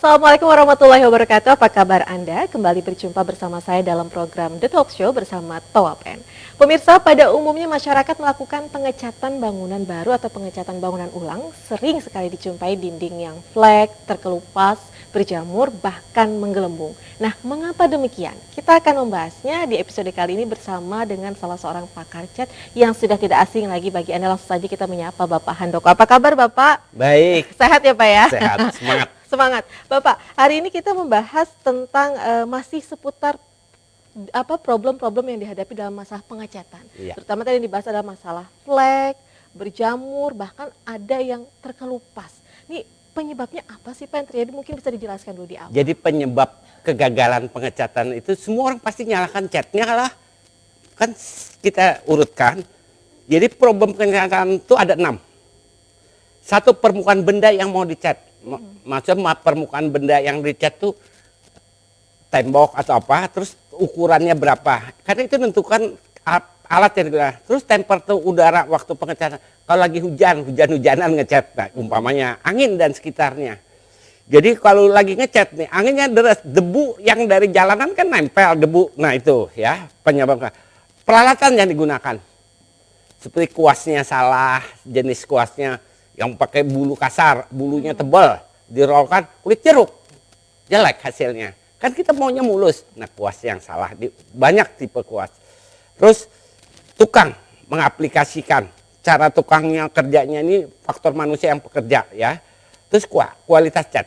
Assalamualaikum warahmatullahi wabarakatuh. Apa kabar Anda? Kembali berjumpa bersama saya dalam program The Talk Show bersama Towapen. Pemirsa, pada umumnya masyarakat melakukan pengecatan bangunan baru atau pengecatan bangunan ulang sering sekali dijumpai dinding yang flek, terkelupas, berjamur, bahkan menggelembung. Nah, mengapa demikian? Kita akan membahasnya di episode kali ini bersama dengan salah seorang pakar cat yang sudah tidak asing lagi bagi Anda. Langsung saja kita menyapa Bapak Handoko. Apa kabar Bapak? Baik. Sehat ya Pak ya? Sehat, semangat. Semangat. Bapak, hari ini kita membahas tentang masih seputar problem-problem yang dihadapi dalam masalah pengecatan. Iya. Terutama tadi yang dibahas adalah masalah flek, berjamur, bahkan ada yang terkelupas. Ini penyebabnya apa sih Pak yang terjadi? Mungkin bisa dijelaskan dulu di awal. Jadi penyebab kegagalan pengecatan itu semua orang pasti nyalakan catnya lah. Kan kita urutkan. Jadi problem pengecatan itu ada 6. Satu, permukaan benda yang mau dicat. Maksudnya permukaan benda yang dicat tuh tembok atau apa, terus ukurannya berapa. Karena itu menentukan alat yang digunakan. Terus temperatur udara waktu pengecatan. Kalau lagi hujan-hujanan ngecat, nah, umpamanya angin dan sekitarnya. Jadi kalau lagi ngecat nih, anginnya deras, debu yang dari jalanan kan nempel debu. Nah itu ya penyebabnya. Peralatan yang digunakan. Seperti kuasnya salah, jenis kuasnya yang pakai bulu kasar, bulunya tebal, dirolkan kulit jeruk, jelek hasilnya. Kan kita maunya mulus. Nah kuas yang salah, banyak tipe kuas. Terus tukang mengaplikasikan, cara tukangnya kerjanya ini faktor manusia yang bekerja ya. Terus kualitas cat.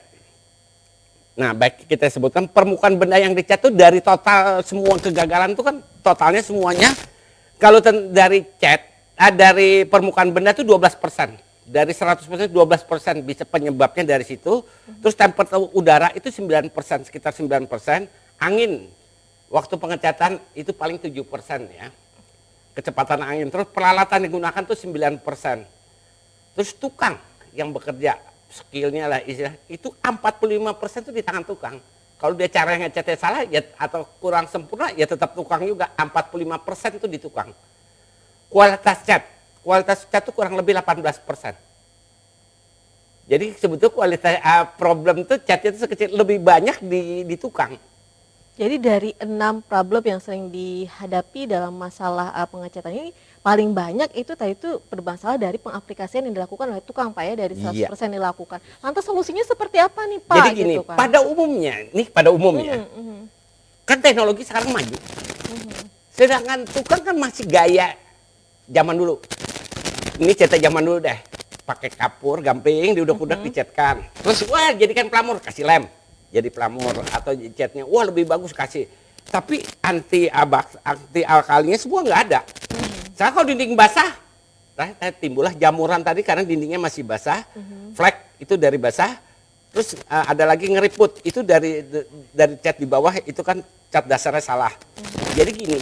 Nah baik kita sebutkan permukaan benda yang dicat itu dari total semua kegagalan itu kan totalnya semuanya. Kalau dari cat, dari permukaan benda itu 12%. Dari 100% 12% bisa penyebabnya dari situ. Terus temperatur udara itu 9%, sekitar 9%. Angin waktu pengecatan itu paling 7% ya. Kecepatan angin. Terus peralatan yang digunakan itu 9%. Terus tukang yang bekerja, skillnya lah istilah, itu 45% itu di tangan tukang. Kalau dia cara ngecatnya salah ya, atau kurang sempurna ya tetap tukang juga. 45% itu di tukang. Kualitas cat itu kurang lebih 18%. Jadi sebetulnya kualitas problem itu catnya itu sekecil, lebih banyak di tukang. Jadi dari 6 problem yang sering dihadapi dalam masalah pengecatan ini, paling banyak itu tadi itu bermasalah dari pengaplikasian yang dilakukan oleh tukang Pak ya, dari 100% dilakukan. Lantas solusinya seperti apa nih Pak? Jadi gini, gitu, kan? pada umumnya, kan teknologi sekarang maju. Sedangkan tukang kan masih gaya zaman dulu. Ini catnya zaman dulu deh, pakai kapur, gamping, diudak-udak dicatkan. Terus wah jadikan pelamur, kasih lem, jadi pelamur. Atau catnya, wah lebih bagus kasih. Tapi anti alkalinya semua nggak ada. Sekarang kalau dinding basah, timbullah jamuran tadi karena dindingnya masih basah. Flek itu dari basah. Terus ada lagi ngeriput, itu dari cat di bawah, itu kan cat dasarnya salah. Jadi gini,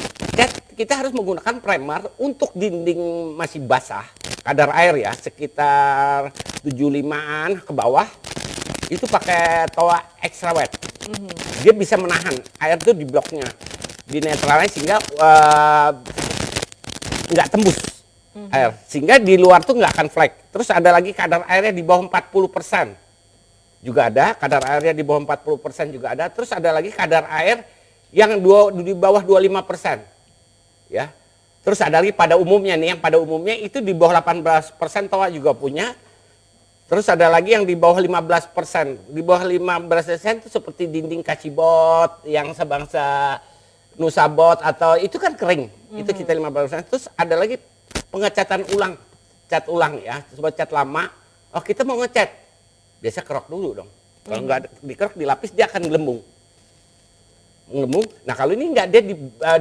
kita harus menggunakan primer untuk dinding masih basah, kadar air ya, sekitar 75-an ke bawah, itu pakai toa extra wet. Dia bisa menahan air itu di bloknya, di netralnya sehingga nggak tembus air, sehingga di luar tuh nggak akan flek. Terus ada lagi kadar airnya di bawah 40%. Juga ada, kadar airnya di bawah 40% juga ada. Terus ada lagi kadar air yang di bawah 25%. Ya. Terus ada lagi pada umumnya nih, yang pada umumnya itu di bawah 18% toa juga punya. Terus ada lagi yang di bawah 15%. Di bawah 15% itu seperti dinding kacibot, yang sebangsa nusabot, atau itu kan kering. Itu kita 15%. Terus ada lagi pengecatan ulang, cat ulang ya, sebab cat lama. Oh kita mau ngecat, biasa kerok dulu dong. Kalau nggak dikerok, dilapis, dia akan gelembung. Nah kalau ini nggak, dia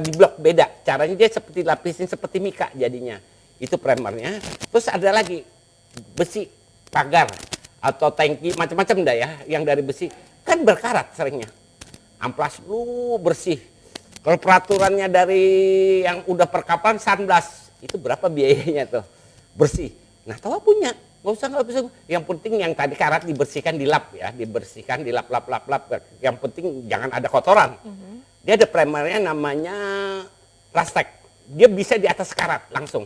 di blok beda. Caranya dia seperti lapisin seperti mika jadinya. Itu primernya. Terus ada lagi besi, pagar atau tangki, macam-macam dah ya. Yang dari besi kan berkarat seringnya. Amplas lu bersih. Kalau peraturannya dari yang udah perkapalan sunblast, itu berapa biayanya tuh? Bersih. Nah tahu punya. Nggak usah. Yang penting yang tadi karat dibersihkan di lap ya, dibersihkan di lap. Yang penting jangan ada kotoran. Dia ada primernya namanya plastik. Dia bisa di atas karat langsung.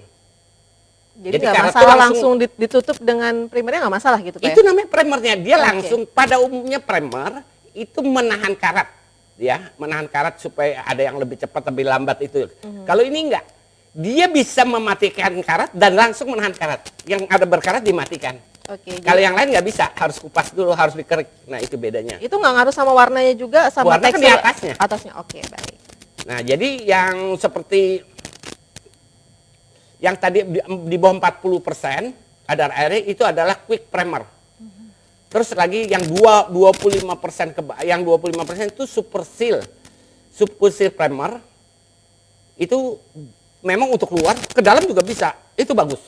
Jadi nggak karat tuh masalah langsung ditutup dengan primernya, nggak masalah gitu Pak itu ya? namanya primernya. Dia Oke. langsung, pada umumnya primer itu menahan karat, ya, menahan karat supaya ada yang lebih cepat, lebih lambat itu. Kalau ini enggak, dia bisa mematikan karat dan langsung menahan karat. Yang ada berkarat dimatikan. Oke. Kalau yang lain nggak bisa, harus kupas dulu, harus dikerik. Nah itu bedanya. Itu nggak ngaruh sama warnanya juga, sama Warna kan tekstur di atasnya. Atasnya, oke baik. Nah jadi yang seperti yang tadi di bawah 40% kadar airnya itu adalah quick primer. Terus lagi yang 25% yang 25% itu super seal. Super seal primer itu memang untuk luar, ke dalam juga bisa. Itu bagus.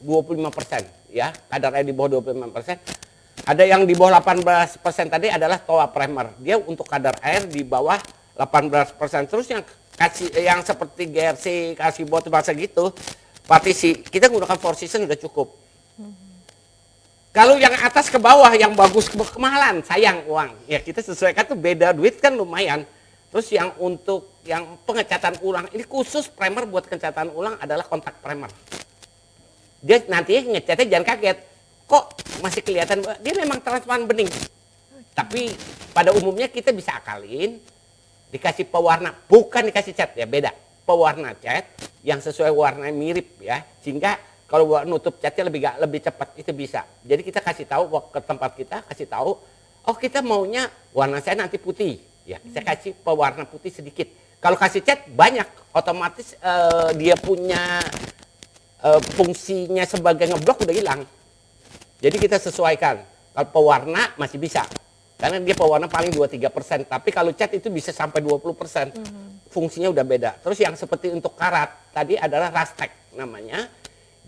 25% ya, kadar air di bawah 25%. Ada yang di bawah 18% tadi adalah TOA primer. Dia untuk kadar air di bawah 18%. Terus yang seperti GRC, kasih bot bahasa gitu, partisi, kita gunakan Four Seasons udah cukup. Kalau yang atas ke bawah, yang bagus kemahalan, sayang uang. Ya kita sesuaikan tuh beda, duit kan lumayan. Terus yang untuk yang pengecatan ulang, ini khusus primer buat pengecatan ulang adalah kontak primer. Dia nantinya ngecatnya jangan kaget. Kok masih kelihatan, dia memang transparan bening. Tapi pada umumnya kita bisa akalin, dikasih pewarna, bukan dikasih cat ya, beda. Pewarna cat yang sesuai warna mirip ya, sehingga kalau nutup catnya lebih cepat itu bisa. Jadi kita kasih tahu ke tempat kita, kasih tahu, oh kita maunya warna saya nanti putih, ya saya kasih pewarna putih sedikit. Kalau kasih cat banyak, otomatis dia punya fungsinya sebagai ngeblok udah hilang. Jadi kita sesuaikan. Kalau pewarna masih bisa, karena dia pewarna paling 2-3%, tapi kalau cat itu bisa sampai 20%. Fungsinya udah beda. Terus yang seperti untuk karat tadi adalah Rastec namanya.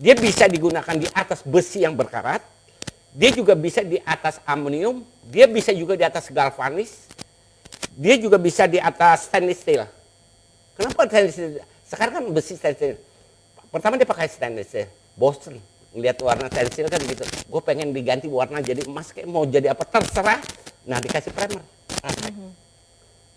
Dia bisa digunakan di atas besi yang berkarat, dia juga bisa di atas aluminium, dia bisa juga di atas galvanis, dia juga bisa di atas stainless steel. Kenapa stainless steel? Sekarang kan besi stainless steel. Pertama dia pakai stainless steel, bosen ngeliat warna stainless steel kan gitu. Gue pengen diganti warna jadi emas, kayak mau jadi apa terserah. Nah dikasih primer.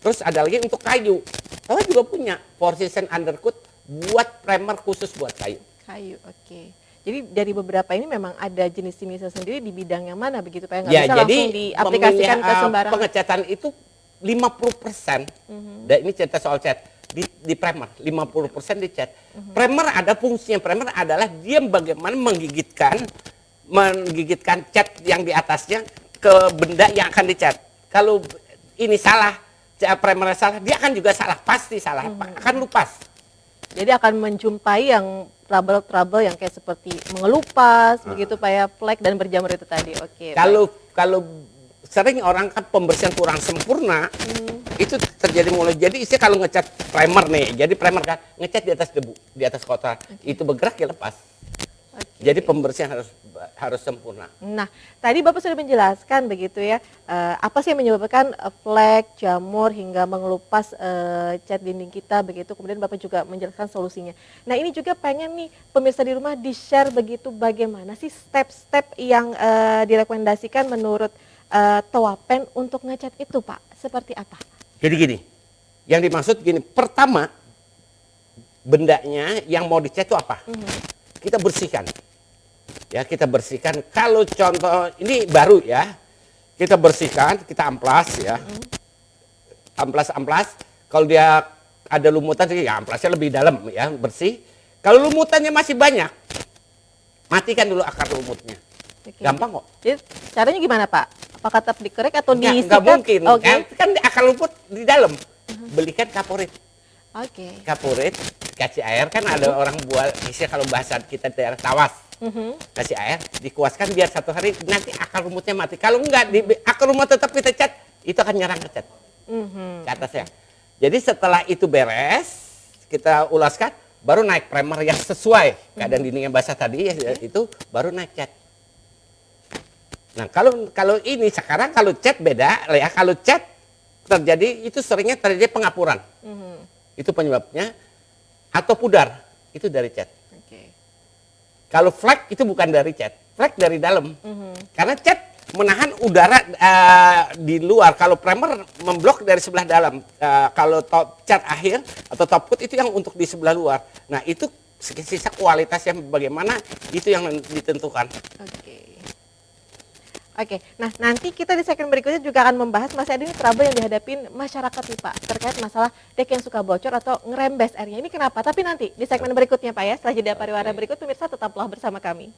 Terus ada lagi untuk kayu. Tahu juga punya Four Seasons Undercoat buat primer khusus buat kayu. Kayu, oke. Jadi dari beberapa ini memang ada jenis-jenisnya sendiri di bidang yang mana begitu Pak? Nggak Ya, bisa jadi langsung diaplikasikan ke sembarang. pengecatan itu 50%. Dan ini cerita soal cat di primer, 50% di cat. Primer ada fungsinya. Primer adalah dia bagaimana menggigitkan cat yang di atasnya ke benda yang akan dicat. Kalau ini salah, primernya salah, dia akan juga salah, pasti salah, akan lupas. Jadi akan menjumpai yang trouble yang kayak seperti mengelupas begitu Pak ya, flek dan berjamur itu tadi. Oke. Kalau sering orang kan pembersihan kurang sempurna, itu terjadi mulai. Jadi istilah kalau ngecat primer nih, jadi primer kan ngecat di atas debu, di atas kotoran, itu bergerak ya lepas. Jadi pembersihan harus sempurna. Nah, tadi Bapak sudah menjelaskan begitu ya, apa sih yang menyebabkan flek, jamur hingga mengelupas cat dinding kita begitu. Kemudian Bapak juga menjelaskan solusinya. Nah, ini juga pengen nih pemirsa di rumah di-share begitu bagaimana sih step-step yang direkomendasikan menurut TOA Pen untuk ngecat itu, Pak. Seperti apa? Jadi gini, yang dimaksud gini, pertama bendanya yang mau dicat itu apa? Kita bersihkan. Ya, kita bersihkan. Kalau contoh ini baru ya, kita bersihkan, kita amplas ya. Amplas. Kalau dia ada lumutan, ya amplasnya lebih dalam ya, bersih. Kalau lumutannya masih banyak, matikan dulu akar lumutnya. Oke. Gampang kok. Jadi caranya gimana Pak? Apakah tetap dikerek atau disikat? Nggak mungkin. Oke. Kan akar lumut di dalam. Belikan kaporit. Oke. Kaporit, kasih air, kan ada orang buat, misalnya kalau bahasa kita daerah tawas, kasih air, dikuaskan biar 1 hari, nanti akar rumputnya mati. Kalau enggak, akar rumput tetap kita cat, itu akan nyerang ke cat, ke atasnya. Jadi setelah itu beres, kita ulaskan, baru naik primer yang sesuai keadaan dinding yang basah tadi, ya, itu baru naik cat. Nah kalau ini sekarang kalau cat beda, ya kalau cat terjadi, itu seringnya terjadi pengapuran. Itu penyebabnya, atau pudar, itu dari cat. Oke. Kalau flek itu bukan dari cat, flek dari dalam. Karena cat menahan udara di luar. Kalau primer memblok dari sebelah dalam. Kalau cat akhir atau top coat itu yang untuk di sebelah luar. Nah itu sisa kualitasnya bagaimana itu yang ditentukan. Oke, nah nanti kita di segmen berikutnya juga akan membahas masih ada ini trouble yang dihadapin masyarakat nih Pak terkait masalah dek yang suka bocor atau ngerembes airnya. Ini kenapa? Tapi nanti di segmen berikutnya Pak ya, setelah jeda pariwara berikut pemirsa tetaplah bersama kami.